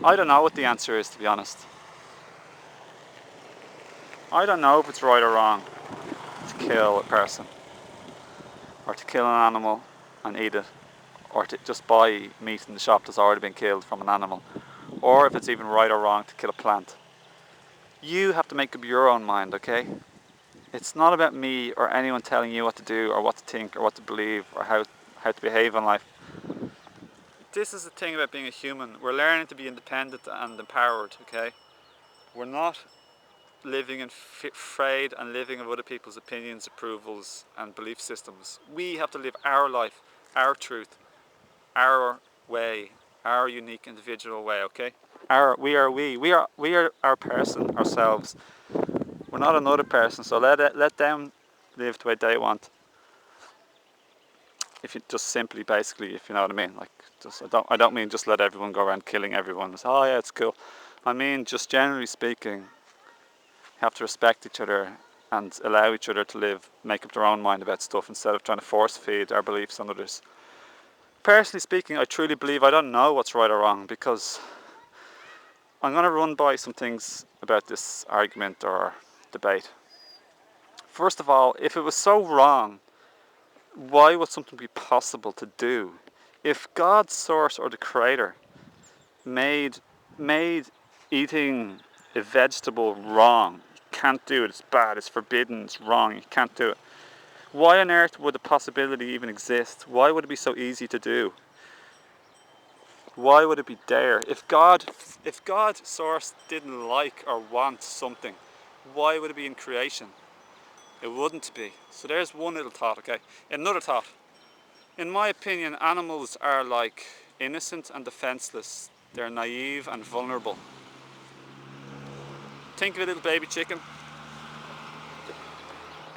I don't know what the answer is, to be honest. I don't know if it's right or wrong to kill a person, or to kill an animal and eat it, or to just buy meat in the shop that's already been killed from an animal, or if it's even right or wrong to kill a plant. You have to make up your own mind, okay? It's not about me or anyone telling you what to do or what to think or what to believe or how to behave in life. This is the thing about being a human. We're learning to be independent and empowered, okay? We're not living in afraid and living of other people's opinions, approvals and belief systems. We have to live our life, our truth, our way, our unique individual way, okay? We are our person, ourselves. We're not another person, so let them live the way they want. If you just simply, basically, if you know what I mean, like, just I don't mean just let everyone go around killing everyone. Say, oh yeah, it's cool. I mean, just generally speaking, you have to respect each other and allow each other to live, make up their own mind about stuff instead of trying to force feed our beliefs on others. Personally speaking, I truly believe I don't know what's right or wrong, because I'm going to run by some things about this argument or debate. First of all, if it was so wrong, why would something be possible to do? If God, source, or the creator made eating a vegetable wrong, you can't do it, it's bad, it's forbidden, it's wrong, you can't do it. Why on earth would the possibility even exist? Why would it be so easy to do? Why would it be there? If God, source, didn't like or want something, why would it be in creation? It wouldn't be. So there's one little thought, okay? Another thought. In my opinion, animals are like innocent and defenseless. They're naive and vulnerable. Think of a little baby chicken.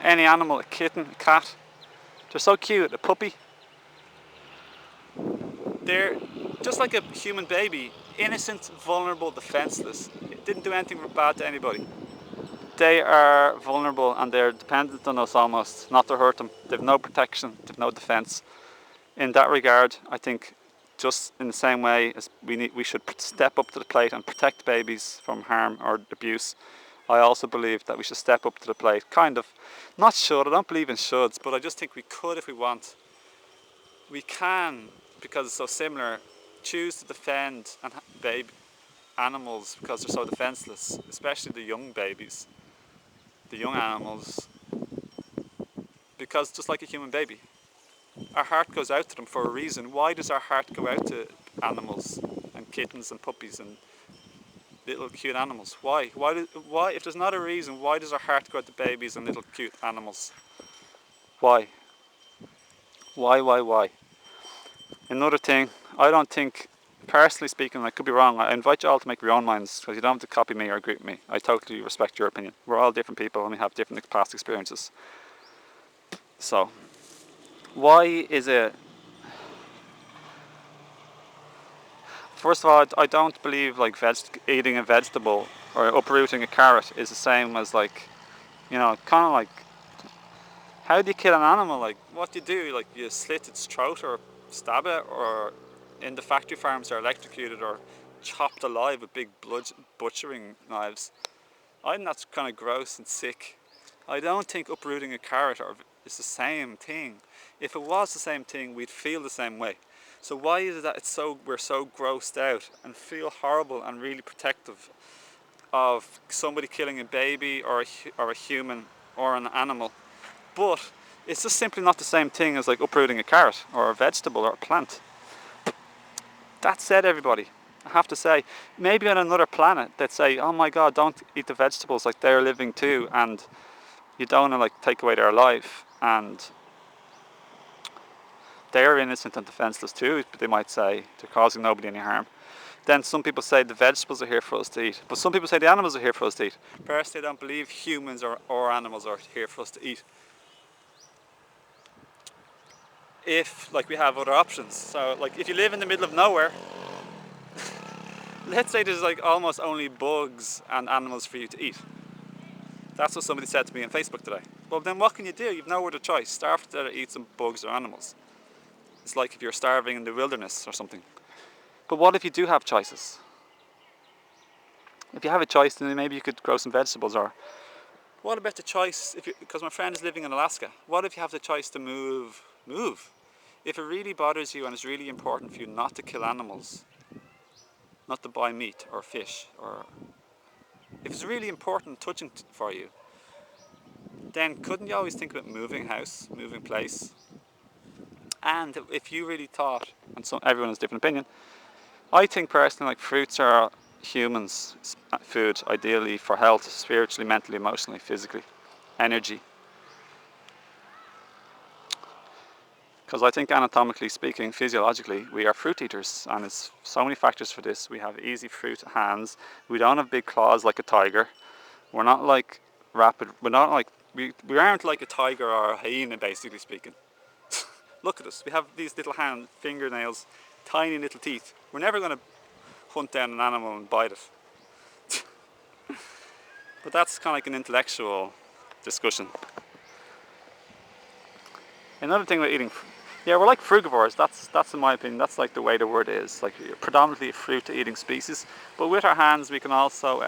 Any animal, a kitten, a cat. They're so cute, a puppy. They're just like a human baby, innocent, vulnerable, defenseless. It didn't do anything bad to anybody. They are vulnerable and they're dependent on us almost, not to hurt them. They've no protection, they've no defense. In that regard, I think just in the same way as we should step up to the plate and protect babies from harm or abuse, I also believe that we should step up to the plate, kind of. Not should, I don't believe in shoulds, but I just think we could if we want. We can, because it's so similar, choose to defend baby animals because they're so defenseless, especially the young babies, the young animals, because just like a human baby, our heart goes out to them for a reason. Why does our heart go out to animals and kittens and puppies and little cute animals? Why? Why? If there's not a reason, why does our heart go out to babies and little cute animals? Why? Why? Another thing, I don't think, personally speaking, I could be wrong, I invite you all to make your own minds, because you don't have to copy me or agree with me. I totally respect your opinion. We're all different people and we have different past experiences. So, why is it... First of all, I don't believe like eating a vegetable or uprooting a carrot is the same as, like, you know, kind of like, how do you kill an animal? Like, what do you do? Like, you slit its throat or stab it, or in the factory farms they're electrocuted or chopped alive with big butchering knives. I think that's kind of gross and sick. I don't think uprooting a carrot is the same thing. If it was the same thing, we'd feel the same way. So why is it that we're so grossed out and feel horrible and really protective of somebody killing a baby or a human or an animal? But it's just simply not the same thing as like uprooting a carrot or a vegetable or a plant. That said, everybody, I have to say, maybe on another planet they'd say, oh my God, don't eat the vegetables, like they're living too, and you don't want to like take away their life, and they're innocent and defenseless too, they might say, they're causing nobody any harm. Then some people say the vegetables are here for us to eat, but some people say the animals are here for us to eat. Personally, I don't believe humans or animals are here for us to eat. If like we have other options. So like if you live in the middle of nowhere, let's say there's like almost only bugs and animals for you to eat. That's what somebody said to me on Facebook today. Well then what can you do? You've no other choice. Starve to death or eat some bugs or animals. It's like if you're starving in the wilderness or something. But what if you do have choices? If you have a choice, then maybe you could grow some vegetables. Or what about the choice, because my friend is living in Alaska, what if you have the choice to move? If it really bothers you and it's really important for you not to kill animals, not to buy meat or fish, or if it's really important touching for you, then couldn't you always think about moving house, moving place? And if you really thought, and everyone has a different opinion, I think personally, like, fruits are humans' food, ideally for health, spiritually, mentally, emotionally, physically, energy. Because I think anatomically speaking, physiologically, we are fruit eaters, and it's so many factors for this. We have easy fruit hands. We don't have big claws like a tiger. We're not like we're not like, we aren't like a tiger or a hyena, basically speaking. Look at us. We have these little fingernails, tiny little teeth. We're never going to hunt down an animal and bite it. But that's kind of like an intellectual discussion. Another thing about eating, yeah, we're like frugivores. That's in my opinion. That's like the way the word is. Like, predominantly a fruit-eating species. But with our hands, we can also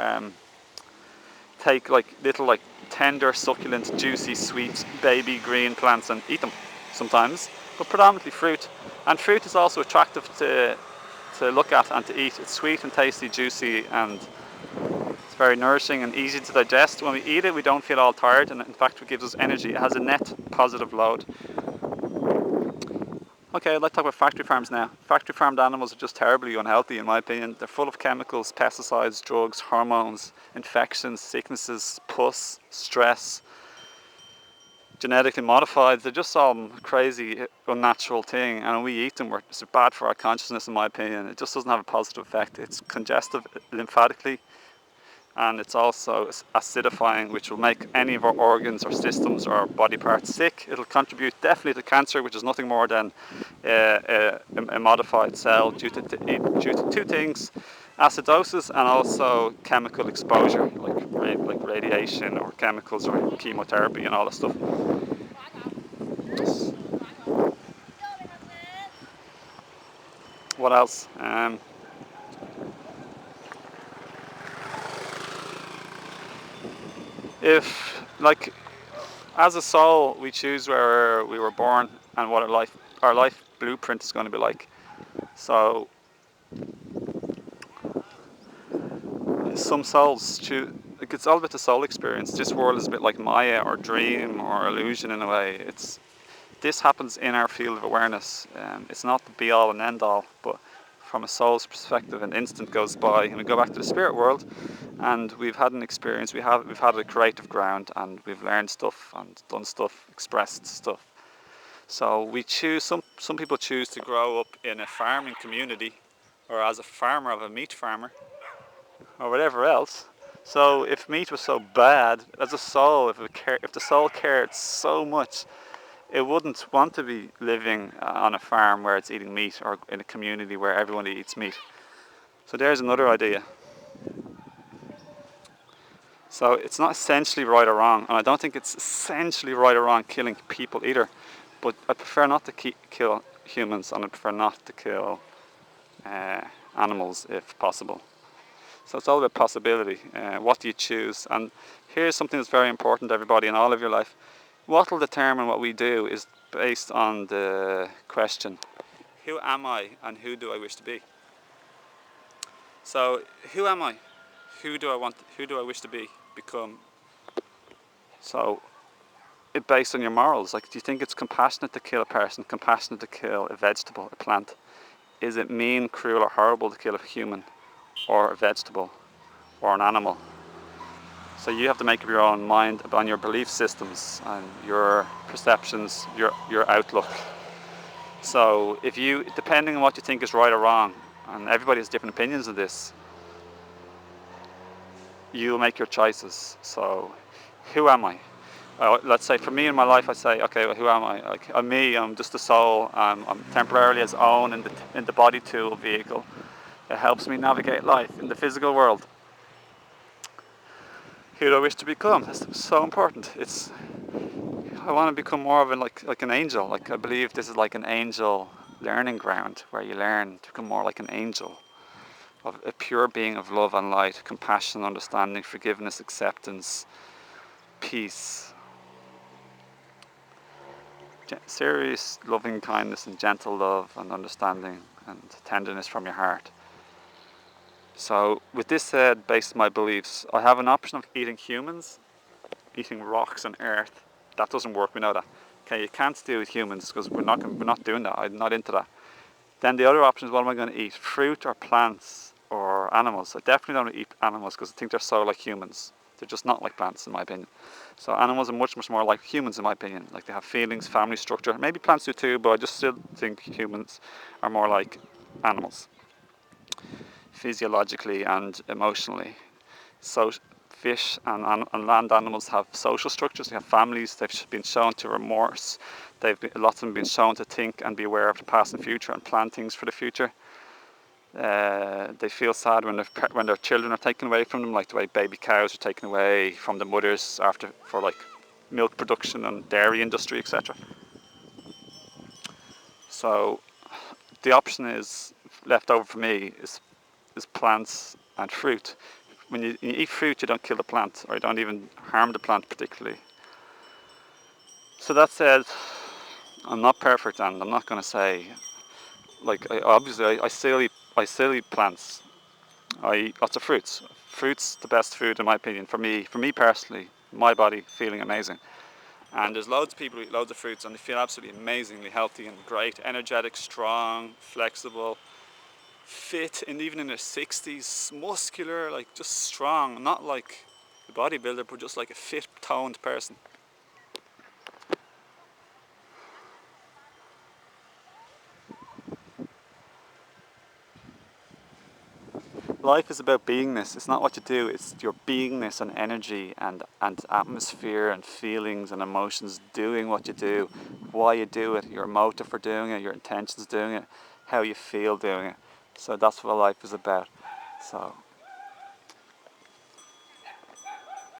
take like little, like, tender, succulent, juicy, sweet, baby green plants and eat them sometimes. But predominantly fruit. And fruit is also attractive to look at and to eat. It's sweet and tasty, juicy, and it's very nourishing and easy to digest. When we eat it, we don't feel all tired, and in fact it gives us energy. It has a net positive load. Okay, I'd like to talk about factory farms now. Factory farmed animals are just terribly unhealthy, in my opinion. They're full of chemicals, pesticides, drugs, hormones, infections, sicknesses, pus, stress, genetically modified. They're just some crazy, unnatural thing, and when we eat them, it's bad for our consciousness, in my opinion. It just doesn't have a positive effect. It's congestive lymphatically, and it's also acidifying, which will make any of our organs or systems or body parts sick. It'll contribute definitely to cancer, which is nothing more than a modified cell due to two things: acidosis and also chemical exposure, like radiation or chemicals or chemotherapy and all that stuff. What else? If, like, as a soul, we choose where we were born and what our life blueprint is going to be like. So some souls choose, like, it's all about the soul experience. This world is a bit like Maya or dream or illusion in a way. This happens in our field of awareness. It's not the be all and end all, but from a soul's perspective, an instant goes by, and we go back to the spirit world, and we've had an experience. We've had a creative ground, and we've learned stuff and done stuff, expressed stuff. So we choose. Some people choose to grow up in a farming community, or as a farmer of a meat farmer, or whatever else. So if meat was so bad, as a soul, if the soul cared so much, it wouldn't want to be living on a farm where it's eating meat, or in a community where everyone eats meat. So there's another idea. So it's not essentially right or wrong, and I don't think it's essentially right or wrong killing people either. But I prefer not to kill humans, and I prefer not to kill animals if possible. So it's all about possibility. What do you choose? And here's something that's very important to everybody in all of your life. What will determine what we do is based on the question, who am I and who do I wish to be? So, who am I? Who do I wish to become? So, it's based on your morals. Like, do you think it's compassionate to kill a person, compassionate to kill a vegetable, a plant? Is it mean, cruel, or horrible to kill a human, or a vegetable, or an animal? So you have to make up your own mind on your belief systems and your perceptions, your outlook. So depending on what you think is right or wrong, and everybody has different opinions of this, you'll make your choices. So, who am I? Let's say for me in my life, I say, okay, well, who am I? Like, I'm just a soul. I'm temporarily as Owen in the body tool vehicle. It helps me navigate life in the physical world. Who do I wish to become? That's so important. I want to become more of like an angel. Like, I believe this is like an angel learning ground where you learn to become more like an angel. of a pure being of love and light, compassion, understanding, forgiveness, acceptance, peace, serious loving kindness and gentle love and understanding and tenderness from your heart. So with this said, based on my beliefs, I have an option of eating humans, eating rocks and earth. That doesn't work, we know that. Okay, you can't do with humans because we're not doing that. I'm not into that. Then the other option is, what am I going to eat? Fruit or plants or animals? I definitely don't eat animals because I think they're so like humans. They're just not like plants in my opinion. So animals are much more like humans in my opinion. Like they have feelings, family structure. Maybe plants do too, but I just still think humans are more like animals, physiologically and emotionally. So fish and land animals have social structures. They have families. They've been shown to remorse. Lots of them been shown to think and be aware of the past and future and plan things for the future. They feel sad when their children are taken away from them, like the way baby cows are taken away from the mothers for like milk production and dairy industry, etc. So the option is left over for me is plants and fruit. When you eat fruit, you don't kill the plant, or you don't even harm the plant particularly. So that said, I'm not perfect, and I'm not going to say, like, I still eat plants. I eat lots of fruits. Fruit's the best food in my opinion. For me personally, my body feeling amazing. And there's loads of people who eat loads of fruits and they feel absolutely amazingly healthy and great, energetic, strong, flexible, fit, and even in their 60s, muscular, like just strong, not like a bodybuilder, but just like a fit, toned person. Life is about beingness. It's not what you do, it's your beingness and energy and atmosphere and feelings and emotions doing what you do, why you do it, your motive for doing it, your intentions doing it, how you feel doing it. So that's what life is about. So